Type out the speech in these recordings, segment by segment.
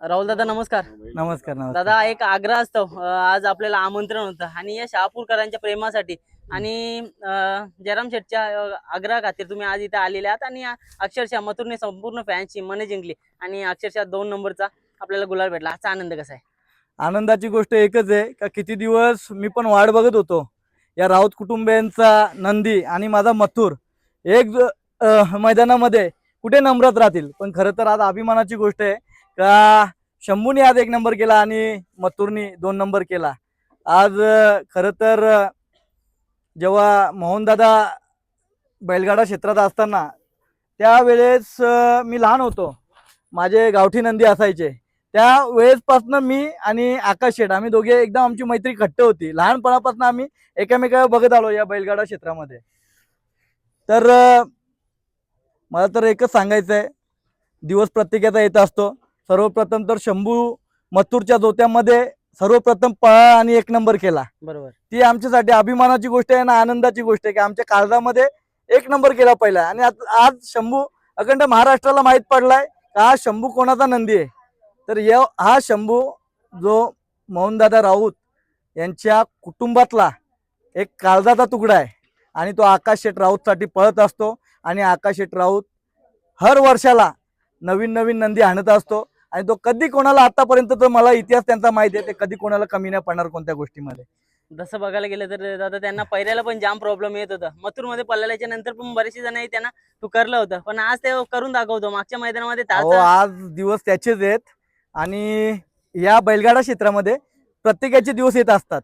राहुल दादा नमस्कार. नमस्कार नमस्कार. दादा एक आग्रह असतो, आज आपल्याला आमंत्रण होतं आणि या शहापूरकरांच्या प्रेमासाठी आणि जयराम शेठच्या आग्रह खातीर तुम्ही आज इथे आलेले आहात आणि अक्षरशः मथुरने संपूर्ण फॅन्सची मने जिंकली आणि अक्षरशः 2 नंबरचा आपल्याला गुलाल भेटला. आजचा आनंद कसा आहे? आनंदाची गोष्ट एकच आहे का किती दिवस मी पण वाट बघत होतो या राऊत कुटुंबियांचा नंदी आणि माझा मथुर एक मैदानामध्ये कुठे नंबरात राहतील. पण खरं तर आज अभिमानाची गोष्ट आहे का शंभूने आज 1 नंबर केला आणि मथुरनी 2 नंबर केला. आज खरं तर जेव्हा मोहनदादा बैलगाडा क्षेत्रात असताना त्यावेळेस मी लहान होतो. माझे गावठी नंदी असायचे. त्या वेळेसपासून मी आणि आकाश शेठ आम्ही दोघे एकदम आमची मैत्री घट्ट होती. लहानपणापासून आम्ही एकमेकांना बघत आलो या बैलगाडा क्षेत्रामध्ये. तर मला तर एकच सांगायचं आहे, दिवस प्रत्येकाचा येत असतो. सर्वप्रथम तर शंभू मथुरच्या जोत्यामध्ये सर्वप्रथम पळा आणि 1 नंबर केला. बरोबर. ती आमच्यासाठी अभिमानाची गोष्ट आहे आणि आनंदाची गोष्ट आहे की आमच्या काळजामध्ये 1 नंबर केला पहिला. आणि आज शंभू अखंड महाराष्ट्राला माहीत पडलाय का हा शंभू कोणाचा नंदी आहे. तर हा शंभू जो मोहनदादा राऊत यांच्या कुटुंबातला एक काळजाचा तुकडा आहे आणि तो आकाश शेठ राऊतसाठी पळत असतो. आणि आकाश शेठ राऊत हर वर्षाला नवीन नवीन नंदी आणत असतो आणि तो कधी कोणाला आतापर्यंत तर मला इतिहास त्यांचा माहिती आहे, ते कधी कोणाला कमी नाही पडणार कोणत्या गोष्टीमध्ये. जसं बघायला गेलं तर दादा त्यांना पहिल्याला पण जाम प्रॉब्लेम येत होता. मथुरमध्ये पळाल्याच्या नंतर पण बरेचसे जण त्यांना तू करलं होतं, पण आज ते करून दाखवतो. मागच्या मैदानामध्ये आज दिवस त्याचेच आहेत आणि या बैलगाडा क्षेत्रामध्ये प्रत्येकाचे दिवस येत असतात.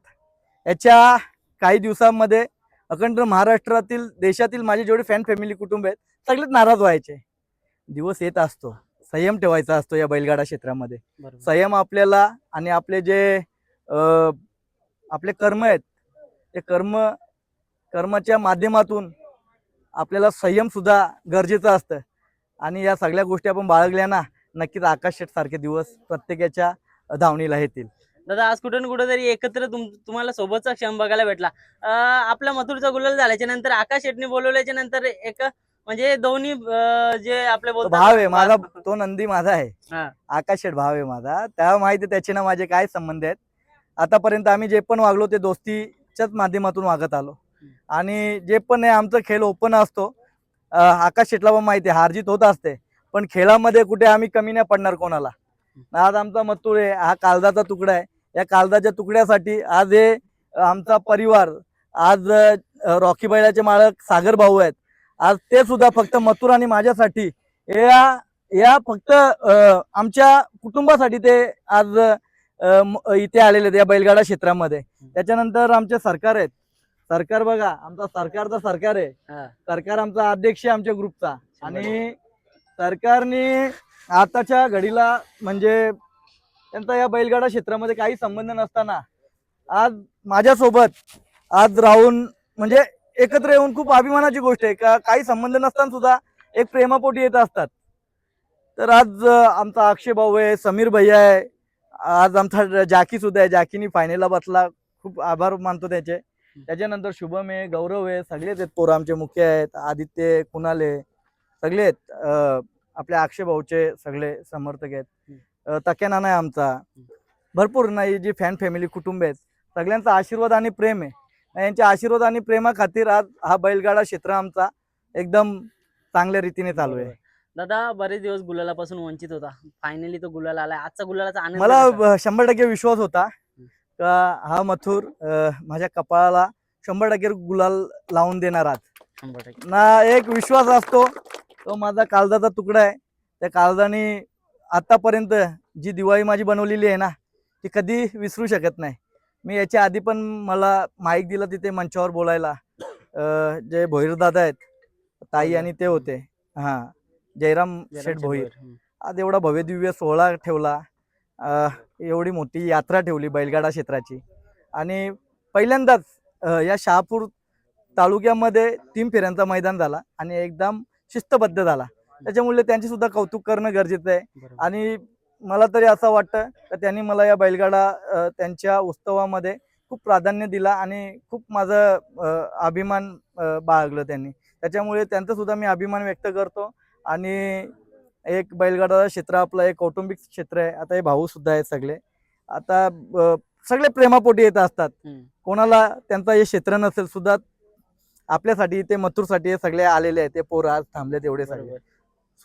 याच्या काही दिवसांमध्ये अखंड महाराष्ट्रातील देशातील माझे जेवढे फॅन फॅमिली कुटुंब आहेत सगळेच नाराज व्हायचे. दिवस येत असतो, संयम ठेवायचा असतो या बैलगाडा क्षेत्रामध्ये. संयम आपल्याला आणि आपले जे आपले कर्म आहेत ते कर्माच्या माध्यमातून आपल्याला संयम सुद्धा गरजेचं असतं. आणि या सगळ्या गोष्टी आपण बाळगल्या ना, नक्कीच आकाश शेठ सारखे दिवस प्रत्येकाच्या धावणीला येतील. दादा आज कुठे ना कुठेतरी एकत्र तुम्हाला सोबतचा क्षण बघायला भेटला. आपल्या मथुरचा गुलाल झाल्याच्या नंतर आकाश शेटने बोलवल्याच्या नंतर एक म्हणजे दोन्ही जे आपले भाव आहे माझा, तो नंदी माझा आहे. हा. आकाश शेठ भाव आहे माझा. त्या माहिती त्याचे ना माझे काय संबंध आहेत. आतापर्यंत आम्ही जे पण वागलो ते दोस्तीच्याच माध्यमातून वागत आलो आणि जे पण आहे आमचा खेळ ओपन असतो. आकाश शेठला पण माहिती आहे हारजीत होत असते, पण खेळामध्ये कुठे आम्ही कमी नाही पडणार कोणाला. आज आमचा मथुर आहे, हा काळजाचा तुकडा आहे. या काळजाच्या तुकड्यासाठी आज हे आमचा परिवार, आज रॉकी बैलाचे मालक सागर भाऊ आहेत, आज ते सुद्धा फक्त मथुर आणि माझ्यासाठी या फक्त आमच्या कुटुंबासाठी ते आज इथे आलेले आहेत या बैलगाडा क्षेत्रामध्ये. त्याच्यानंतर आमचे सरकार आहेत. सरकार बघा, आमचा सरकारचा सरकार आहे. सरकार आमचा अध्यक्ष आहे आमच्या ग्रुपचा. आणि सरकारने आताच्या घडीला म्हणजे त्यांचा या बैलगाडा क्षेत्रामध्ये काही संबंध नसताना आज माझ्यासोबत आज राहून म्हणजे एकत्र येऊन खूप अभिमानाची गोष्ट आहे का काही संबंध नसताना सुद्धा एक प्रेमापोटी येत असतात. तर आज आमचा अक्षय भाऊ आहे, समीर भैया आहे, आज आमचा जाकी सुद्धा आहे. जाकीनी फायनलला बसला, खूप आभार मानतो त्याचे. त्याच्यानंतर शुभम आहे, गौरव आहे, सगळेच आहेत पोरं आमचे मुख्य आहेत. आदित्य, कुणाल आहे, सगळे आहेत. आपल्या अक्षय भाऊचे सगळे समर्थक आहेत. तक्या नाना आहे आमचा. भरपूर नाही जी फॅन फॅमिली कुटुंब आहेत सगळ्यांचा आशीर्वाद आणि प्रेम आहे. यांच्या आशीर्वाद आणि प्रेमा खातीर आज हा बैलगाडा क्षेत्र आमचा एकदम चांगल्या रीतीने चालू आहे. दादा बरेच दिवस गुलालापासून वंचित होता, फायनली तो गुलाल आलाय. आजचा गुलालाचा आनंद मला 100% विश्वास होता का हा मथुर माझ्या कपाळाला 100% गुलाल लावून देणार. आज 100% ना एक विश्वास असतो, तो माझा काळजाचा तुकडा आहे. त्या काळजाने आतापर्यंत जी दिवाळी माझी बनवलेली आहे ना ती कधी विसरू शकत नाही. मी याच्या आधी पण मला माईक दिला तिथे मंचावर बोलायला. जे भोईर दादा आहेत, ताई आणि ते होते, हा जयराम शेठ भोईर. आज एवढा भव्य दिव्य सोहळा ठेवला, एवढी मोठी यात्रा ठेवली बैलगाडा क्षेत्राची. आणि पहिल्यांदाच या शहापूर तालुक्यामध्ये 3 फेऱ्यांचा मैदान झाला आणि एकदम शिस्तबद्ध झाला. त्याच्यामुळे त्यांचे सुद्धा कौतुक करणं गरजेचं आहे. आणि मला तरी असं वाटतं की त्यांनी मला या बैलगाडा त्यांच्या उत्सवामध्ये खूप प्राधान्य दिला आणि खूप माझं अभिमान बाळगलं त्यांनी. त्याच्यामुळे त्यांचा सुद्धा मी अभिमान व्यक्त करतो. आणि एक बैलगाडा क्षेत्र आपलं एक कौटुंबिक क्षेत्र आहे. आता हे भाऊ सुद्धा आहेत सगळे. आता सगळे प्रेमापोटी येत असतात. कोणाला त्यांचं हे क्षेत्र नसेल सुद्धा आपल्यासाठी ते मथुरसाठी हे सगळे आलेले आहेत. ते पोरं आज थांबले तेवढे सगळे. बरोबर.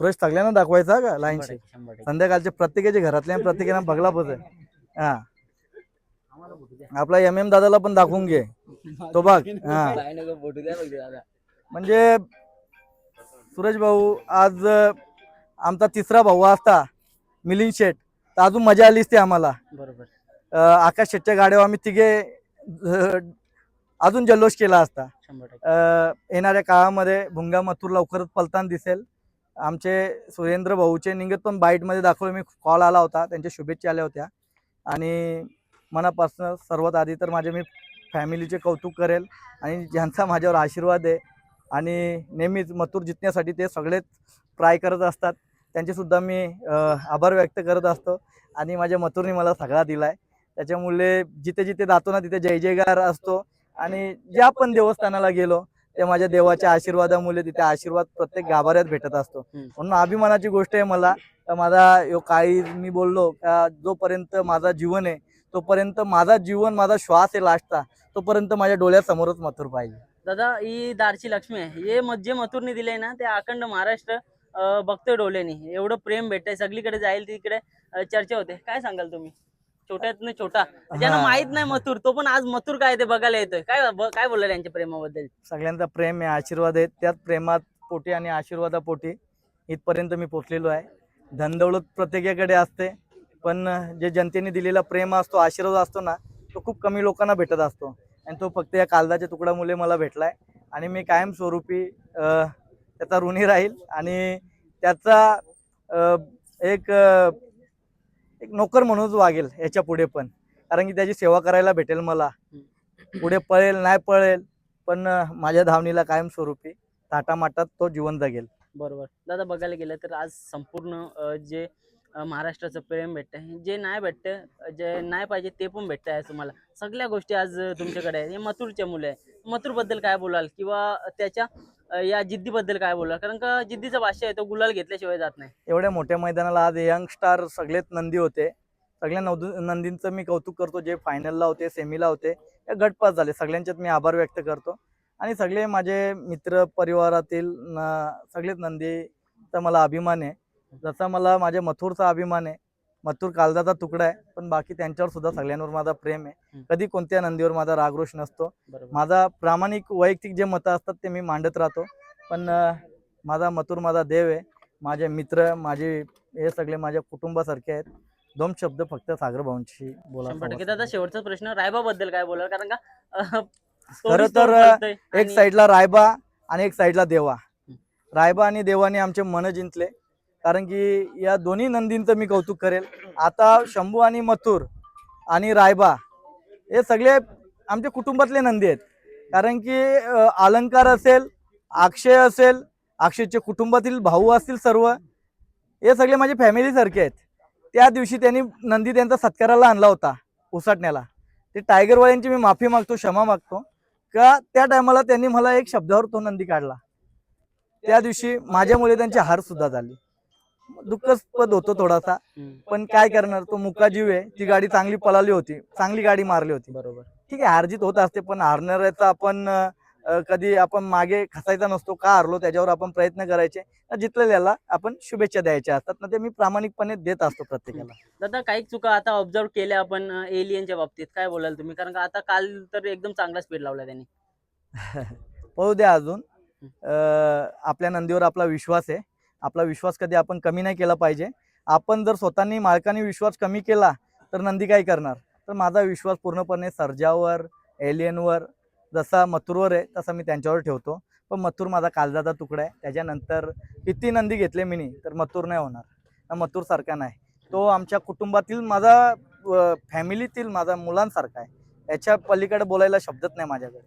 सुरेश सगळ्यांना दाखवायचा का लाईनशी 100%. संध्याकाळचे प्रत्येकाचे घरातल्या प्रत्येकाला बघला पाहिजे. हा आपला MM दादाला पण दाखवून घे तो बघ. हा म्हणजे सुरेश भाऊ आज आमचा तिसरा भाऊ असता मिलिंद शेठ तर अजून मजा आली असती आम्हाला. बरोबर. आकाश शेठच्या गाड्यावर आम्ही तिघे अजून जल्लोष केला असता. 100%. येणाऱ्या काळामध्ये भुंगा मथुर लवकरच पलताना दिसेल. आमचे सुरेंद्र भाऊचे निंगत पण बाईटमध्ये दाखवलं, मी कॉल आला होता, त्यांच्या शुभेच्छा आल्या होत्या. आणि मनापासून सर्वात आधी तर मी फॅमिलीचे कौतुक करेल आणि ज्यांचा माझ्यावर आशीर्वाद आहे आणि नेहमीच मथुर जिंकण्यासाठी ते सगळेच ट्राय करत असतात त्यांचेसुद्धा मी आभार व्यक्त करत असतो. आणि माझ्या मथुरने मला सगळा दिला आहे, त्याच्यामुळे जिथे जिथे जातो ना तिथे जय जयकार असतो. आणि ज्या पण देवस्थानाला गेलो ते माझ्या देवाच्या आशीर्वादामुळे तिथे आशीर्वाद प्रत्येक गाभाऱ्यात भेटत असतो. म्हणून अभिमानाची गोष्ट आहे मला. माझा यो काही मी बोललो का जोपर्यंत माझा जीवन आहे तोपर्यंत माझा जीवन माझा श्वास आहे लास्टचा तोपर्यंत माझ्या डोळ्यासमोरच मथुर पाहिजे. दादा ही दारची लक्ष्मी आहे, हे जे मथुरने दिले ना ते अखंड महाराष्ट्र बघतोय डोळ्यानी. एवढं प्रेम भेटतंय, सगळीकडे जाईल तिकडे चर्चा होते. काय सांगाल तुम्ही? छोट्यातनं छोटा ज्यांना माहित नाही मथुर तो पण आज मथुर काय ते बघायला येतोय. काय बोलला यांच्या प्रेमाबद्दल? सगळ्यांचा प्रेम आहे, आशीर्वाद आहे. त्याच प्रेमात पोटी आणि आशीर्वादापोटी इथपर्यंत मी पोचलेलो आहे. धनदौलत प्रत्येकाकडे असते, पण जे जनतेने दिलेला प्रेम असतो, आशीर्वाद असतो ना, तो खूप कमी लोकांना भेटत असतो. आणि तो फक्त या कागदाच्या तुकड्यामुळे मला भेटलाय. आणि मी कायमस्वरूपी त्याचा ऋणी राहील आणि त्याचा एक नोकर म्हणूनच वागेल याच्या पुढे पण. कारण की त्याची सेवा करायला भेटेल मला. पुढे पळेल नाही पळेल पण माझ्या धावणीला कायमस्वरूपी थाटामाटात तो जीवन जगेल. बरोबर. दादा बघायला गेलं तर आज संपूर्ण जे महाराष्ट्राचं प्रेम भेटतंय, जे नाही भेटतं, जे नाही पाहिजे ते पण भेटतंय. आज तुम्हाला सगळ्या गोष्टी आज तुमच्याकडे आहे. हे मथुरचे मुलं आहे. मथुर बद्दल काय बोलाल किंवा त्याच्या या जिद्दीबद्दल काय बोलाल? कारण का जिद्दीचा भाषा आहे तो गुलाल घेतल्याशिवाय जात नाही. एवढ्या मोठ्या मैदानाला आज यंग स्टार सगळेच नंदी होते. सगळ्या नंदींचं मी कौतुक करतो. जे फायनलला होते, सेमीला होते, या गटपास झाले, सगळ्यांच्यात मी आभार व्यक्त करतो. आणि सगळे माझे मित्र परिवारातील सगळेच नंदीचा मला अभिमान आहे. जसा मला माझ्या मथुरचा अभिमान आहे. मथुर कालदाचा तुकडा आहे, पण बाकी त्यांच्यावर सुद्धा सगळ्यांवर माझा प्रेम आहे. कधी कोणत्या नंदीवर माझा रागरोष नसतो. माझा प्रामाणिक वैयक्तिक जे मतं असतात ते मी मांडत राहतो. पण माझा मथुर माझा देव आहे. माझे मित्र माझे हे सगळे माझ्या कुटुंबासारखे आहेत. दोन शब्द फक्त सागर भाऊंशी बोला. 100%. दादा शेवटचा प्रश्न, रायबा बद्दल काय बोलाल? कारण का खरं तर एक साईडला रायबा आणि एक साईडला देवा. रायबा आणि देवाने आमचे मन जिंकले. कारण की या दोन्ही नंदींचं मी कौतुक करेल. आता शंभू आणि मथुर आणि रायबा हे सगळे आमच्या कुटुंबातले नंदी आहेत. कारण की अलंकार असेल, अक्षय असेल, अक्षयच्या कुटुंबातील भाऊ असतील, सर्व हे सगळे माझे फॅमिली सारखे आहेत. त्या दिवशी त्यांनी नंदी त्यांचा सत्काराला आणला होता उसाटण्याला. ते टायगरवाल्यांची मी माफी मागतो, क्षमा मागतो का त्या टायमाला त्यांनी मला एक शब्दावर तो नंदी काढला. त्या दिवशी माझ्यामुळे त्यांची हार सुद्धा झाली. दुःखस्पद होतो थोडासा, पण काय करणार, तो मुका जीव आहे. ती गाडी चांगली पळाली होती, चांगली गाडी मारली होती. बरोबर. ठीक आहे, हारजीत होत असते, पण हारणाऱ्याचा आपण कधी आपण मागे खसायचा नसतो. का हारलो त्याच्यावर आपण प्रयत्न करायचे, जिंकलेल्याला आपण शुभेच्छा द्यायच्या असतात ना, ते मी प्रामाणिकपणे देत असतो प्रत्येकाला. दादा काही चुका आता ऑब्झर्व केल्या आपण एलियनच्या बाबतीत, काय बोलाल तुम्ही? कारण का आता काल तर एकदम चांगला स्पीड लावला त्यांनी. पाहू द्या अजून. आपल्या नंदीवर आपला विश्वास आहे. आपला विश्वास कधी आपण कमी नाही केला पाहिजे. आपण जर स्वतःनी मालकाने विश्वास कमी केला तर नंदी काय करणार. तर माझा विश्वास पूर्णपणे सर्जावर, एलियनवर, जसा मथुरवर आहे तसा मी त्यांच्यावर ठेवतो. पण मथुर माझा काळजाचा तुकडा आहे. त्याच्यानंतर किती नंदी घेतले मी तर मथुर नाही होणार. मथुर सारखा नाही. तो आमच्या कुटुंबातील माझा फॅमिलीतील माझा मुलांसारखा आहे. याच्या पलीकडे बोलायला शब्दच नाही माझ्याकडे.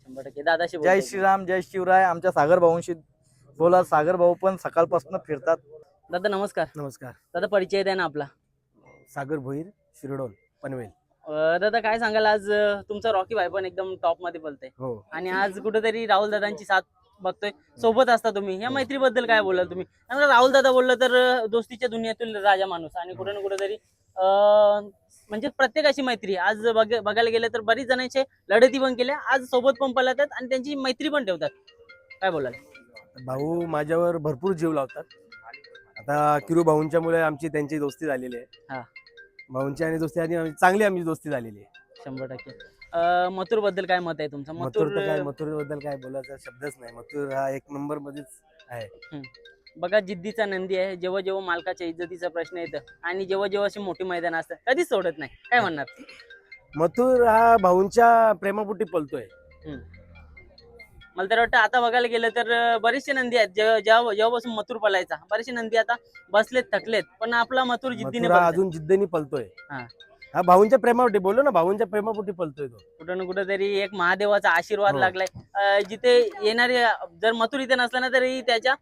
100%. दादाशी जय श्रीराम, जय शिवराय. आमच्या सागर भाऊंशी बोला. सागर भाऊ पण सकाळपासून फिरतात. दादा नमस्कार. नमस्कार. दादा परिचय द्या ना आपला. सागर भोईर, शिरडोल, पनवेल. दादा काय सांगाल, आज तुमचा रॉकी भाई पण एकदम टॉप मध्ये बोलतोय. हो. आणि आज कुठेतरी राहुल दादांची साथ बघतोय सोबत असता तुम्ही, या मैत्रीबद्दल काय बोलाल तुम्ही? कारण राहुल दादा बोललं तर दोस्तीच्या दुनियातील राजा माणूस आणि कुठे ना कुठेतरी म्हणजे प्रत्येकाची मैत्री आज बघायला गेलं तर बरीच जणांचे लढती पण केल्या, आज सोबत पण पळतात आणि त्यांची मैत्री पण ठेवतात. काय बोलाल? भाऊ माझ्यावर भरपूर जीव लावतात. आता किरू भाऊंच्या मुळे आमची त्यांची दोस्ती झालेली हा. आहे. भाऊंची आणि दोस्ती आणि चांगली आमची दोस्ती झालेली आहे. 100%. मथुर बद्दल काय मत आहे तुमचं? मथुर तर काय, मथुर बद्दल काय बोलायचा शब्दच नाही. मथुर हा एक नंबर मध्येच आहे. बघा जिद्दीचा नंदी आहे. जेव्हा जेव्हा मालकाच्या इज्जतीचा प्रश्न येतं आणि जेव्हा जेव्हा अशी मोठी मैदान असतं कधीच सोडत नाही. काय म्हणणार? मथुर हा भाऊंच्या प्रेमापोटी पलतोय. मला तर वाटतं आता बघायला गेलं तर बरेचसे नंदी आहेत जेव्हापासून मथुर पळायचा, बरेचसे नंदी आता बसलेत थकलेत, पण आपला मथुर जिद्दीने मथुर हा पळतोय. अजून जिद्दीने पलतोय. हा. हा भाऊंच्या प्रेमापोटी, बोललो ना, भाऊंच्या प्रेमापोटी पलतोय तो. कुठं ना कुठेतरी एक महादेवाचा आशीर्वाद हो. लागलाय. जिथे येणारे जर मथुर इथे नसला ना तरी त्याच्या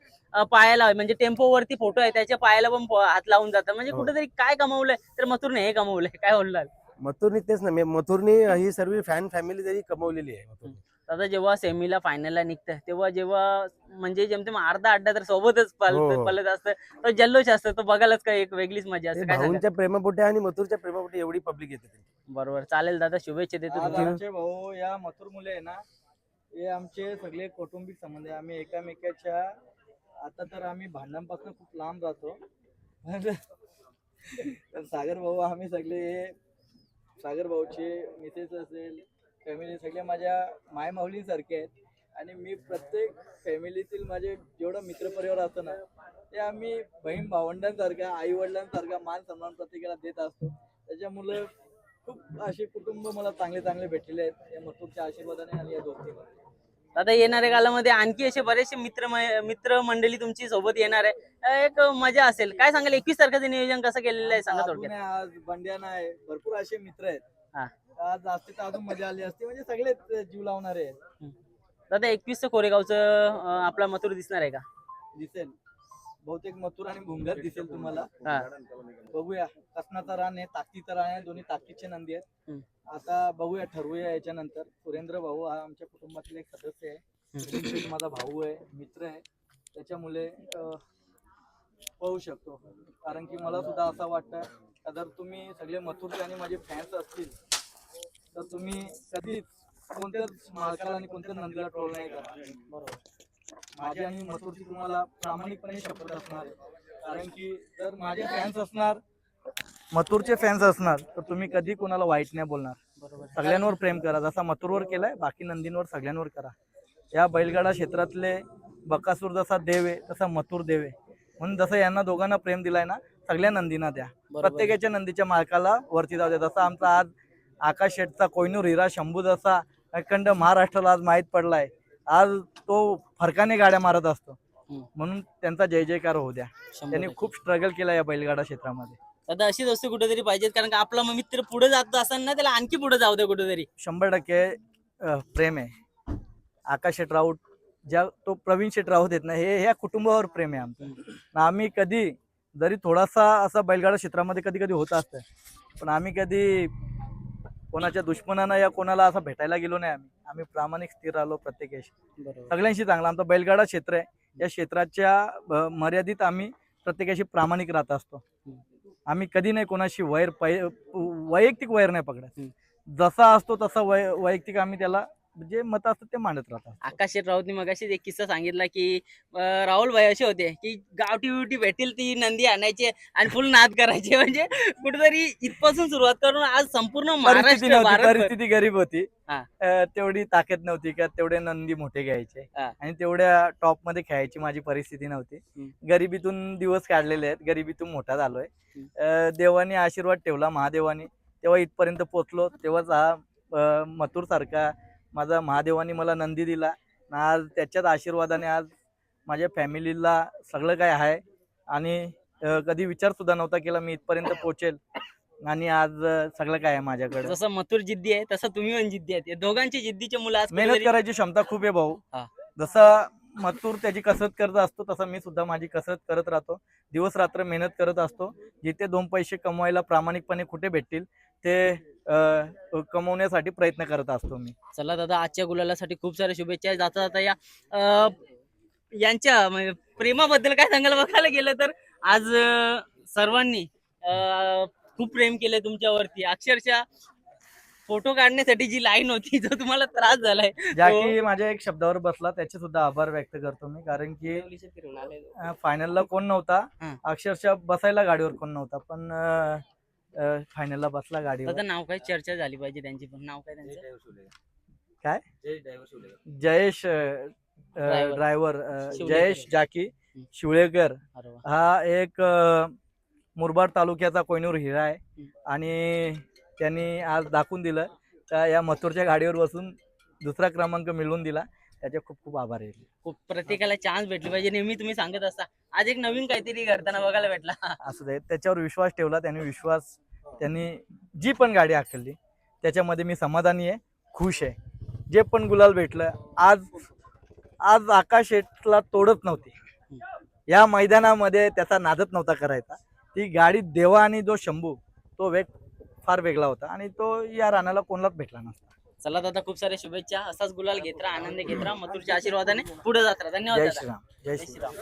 पायाला म्हणजे टेम्पो वरती फोटो आहे, त्याच्या पायाला पण हात लावून जातात. म्हणजे हो. कुठेतरी काय कमवलंय तर मथुरने हे कमवलंय. काय बोलणार? मथुरनी तेच ना, मथुरनी ही सर्व फॅन फॅमिली तरी कमवलेली आहे मथुरनी. आता जेव्हा सेमीला फायनलला निघतं तेव्हा जेव्हा म्हणजे जेमतेम अर्धा अड्डा तर सोबतच हो. पळत असतं, तो जल्लोष असतो, तो बघायलाच काय एक वेगळीच मजा ते असते. काय सांगाल? भाऊंच्या प्रेमापोटी आणि मथुरच्या प्रेमापोटी एवढी पब्लिक येते त्यांची. बरोबर, चालेल दादा, शुभेच्छा देतो आज तुम्हाला. आमचे भाऊ या मथुर मुले आहे ना, हे आमचे सगळे कौटुंबिक संबंध आहे. आम्ही एकामेकाच्या, आता तर आम्ही भांडणांपासून खूप लांब राहतो. तर सागर भाऊ आम्ही सगळे, सागर भाऊचे मिसेस असेल, फॅमिली सगळे माझ्या मायमाऊलीसारखे आहेत. आणि मी प्रत्येक फॅमिलीतील माझे जेवढं मित्रपरिवार असतो ना, ते आम्ही बहीण भावंडांसारखा, आई वडिलांसारखा मान सन्मान प्रत्येकाला देत असतो. त्याच्यामुळे खूप असे कुटुंब मला चांगले चांगले भेटलेले आहेत या मथुरच्या आशीर्वादाने आणि या दोस्तीने. आता येणाऱ्या कालामध्ये आणखी असे बरेचसे मित्र मंडळी तुमची सोबत येणार आहे, एक मजा असेल. काय सांगाल, 21 तारखेचं नियोजन कसं केलेलं आहे सांगा अजून थोडक्यात. आहे, आज बंड्या नाही, भरपूर असे मित्र आहेत. हा. आज असते तर अजून मजा आली असती. म्हणजे सगळेच जीव लावणारे आहेत. दादा 21 कोरेगावचं आपला मथुर दिसणार आहे का? दिसेल बहुतेक मथुर आणि भुंगर दिसेल तुम्हाला. हा. बघूया. कसनाचा रान आहे, ताकदीचा रान आहे, दोन्ही ताकदीचे नंदी आहेत. हम्म. आता बघूया, ठरवूया याच्यानंतर. सुरेंद्र भाऊ हा आमच्या कुटुंबातील एक सदस्य आहे. नितीन माझा भाऊ आहे, मित्र आहे. त्याच्यामुळे पाहू शकतो. कारण की मला सुद्धा असं वाटतं का जर तुम्ही सगळे मथुरचे आणि माझे फॅन्स असतील तर तुम्ही कधीच कोणत्याच मालकाला आणि कोणत्याच नंदीला ट्रोल नाही करा. बरोबर. माझी आणि मथुरची तुम्हाला प्रामाणिकपणे शपथ असणार आहे. कारण की जर माझे फॅन्स असणार, मथुरचे फॅन्स असणार, तर तुम्ही कधी कोणाला वाईट नाही बोलणार. बरोबर. सगळ्यांवर प्रेम करा. जसा मथुरवर केलाय बाकी नंदींवर सगळ्यांवर करा. या बैलगाडा क्षेत्रातले बकासूर जसा देव आहे तसा मथुर देव आहे. म्हणून जसं यांना दोघांना प्रेम दिलाय ना, सगळ्या नंदींना द्या. प्रत्येकाच्या नंदीच्या मालकाला वरती जाऊ द्या. जसा आमचा आज आकाश शेटचा कोयनूर हिरा शंभू जसा अखंड महाराष्ट्राला आज माहीत पडलाय, आज तो फरकाने गाड्या मारत असतो. म्हणून त्यांचा जय जयकार होऊ द्या. त्यांनी खूप स्ट्रगल केला या बैलगाडा क्षेत्रामध्ये. आता अशीच वस्तू कुठेतरी पाहिजेत, कारण का आपला मित्र पुढे जात असताना त्याला आणखी पुढे जाऊ दे कुठेतरी. 100% प्रेम आहे. आकाश शेट राऊत, ज्या तो प्रवीण शेट राऊत आहेत ना, हे ह्या कुटुंबावर प्रेम आहे आमचं. आम्ही कधी जरी थोडासा असा बैलगाडा क्षेत्रामध्ये कधी कधी होत असतं, पण आम्ही कधी कोणाच्या दुश्मनांना या कोणाला असं भेटायला गेलो नाही. आम्ही प्रामाणिक स्थिर राहिलो प्रत्येकाशी, सगळ्यांशी चांगला. आमचं बैलगाडा क्षेत्र आहे, या क्षेत्राच्या मर्यादित आम्ही प्रत्येकाशी प्रामाणिक राहत असतो. आम्ही कधी नाही कोणाशी वैयक्तिक वैर नाही पकडत. जसा असतो तसा वैयक्तिक आम्ही त्याला जे मत असतं ते मांडत राहतात. आकाश शेठ राऊतनी मगाशीच एक किस्सा सांगितला की राहुल भाई असे होते की गावठी बिवटी भेटेल ती नंदी आणायचे आणि फुल नाद करायचे. म्हणजे कुठेतरी इथपासून सुरुवात करून आज संपूर्ण परिस्थिती महाराष्ट्र, नव्हती, परिस्थिती गरीब होती. हा. तेवढी ताकद नव्हती का तेवढे नंदी मोठे घ्यायचे हा. आणि तेवढ्या टॉप मध्ये खेळायची माझी परिस्थिती नव्हती. गरिबीतून दिवस काढलेले आहेत, गरिबीतून मोठा झालोय. देवाने आशीर्वाद ठेवला, महादेवाने, तेव्हा इथपर्यंत पोहोचलो. तेव्हाच हा मथुर सारखा माझा महादेवाने मला नंदी दिला. आज त्याच्याच आशीर्वादाने आज माझ्या फॅमिलीला सगळं काय आहे. आणि कधी विचार सुद्धा नव्हता केला मी इथपर्यंत पोहोचेल. आणि आज सगळं काय आहे माझ्याकडे. जसं मथुर जिद्दी आहे तसं तुम्ही पण जिद्दी आहेत. दोघांची जिद्दीचे मुलं आज मेहनत करायची क्षमता खूप आहे भाऊ. हा. जसं मथुर त्याची कसरत करत असतो तसं मी सुद्धा माझी कसरत करत राहतो. दिवस रात्र मेहनत करत असतो. जिथे 2 पैसे कमवायला प्रामाणिकपणे कुठे भेटतील ते कमवण्यासाठी प्रयत्न करत असतो मी. चला दादा, आजच्या गुलालासाठी खूप साऱ्या शुभेच्छा. जाता जाता या अं, यांच्या म्हणजे प्रेमाबद्दल काय सांगायला बघायला गेलं तर आज सर्वांनी खूप प्रेम केलंय तुमच्यावरती. अक्षरशः फोटो काढण्यासाठी जी लाईन होती जो तुम्हाला त्रास झालाय ज्या की माझ्या एक शब्दावर बसला त्याचे सुद्धा आभार व्यक्त करतो मी, कारण की फायनलला कोण नव्हता, हं. अक्षरशः बसायला गाडीवर कोण नव्हता, पण फायनलला बसला गाडीवर. दादा नाव काय, चर्चा झाली पाहिजे त्यांची पण. नाव काय त्यांचं? काय? जयेश Driver. ड्रायव्हर शिवलेकर. जयेश जाकी शिवळेकर अरे वा. हा एक मुरबाड तालुक्याचा कोयनूर हिरा आहे आणि त्यांनी आज दाखवून दिलं का या मथुरच्या गाडीवर बसून दुसरा क्रमांक मिळवून दिला. त्याचे खूप खूप आभार आहे. खूप प्रत्येकाला चान्स भेटले पाहिजे, नेहमी तुम्ही सांगत असता. आज एक नवीन काहीतरी करताना बघायला भेटला. असू दे, त्याच्यावर विश्वास ठेवला त्यांनी जी पण गाडी हाकलली त्याच्यामध्ये मी समाधानी आहे, खुश आहे. जे पण गुलाल भेटलं, आज आकाश शेटला तोडत नव्हती, या मैदानामध्ये त्याचा नादच नव्हता करायचा. ती गाडी देवा आणि जो शंभू तो फार वेगळा होता आणि तो या रानाला कोणालाच भेटला नसता. चला दादा, खूप साऱ्या शुभेच्छा. असाच गुलाल घेत राहा, आनंद घेत राहा, मथुरच्या आशीर्वादाने पुढे जात राहा. धन्यवाद जय दादा. श्रीराम. जय श्रीराम.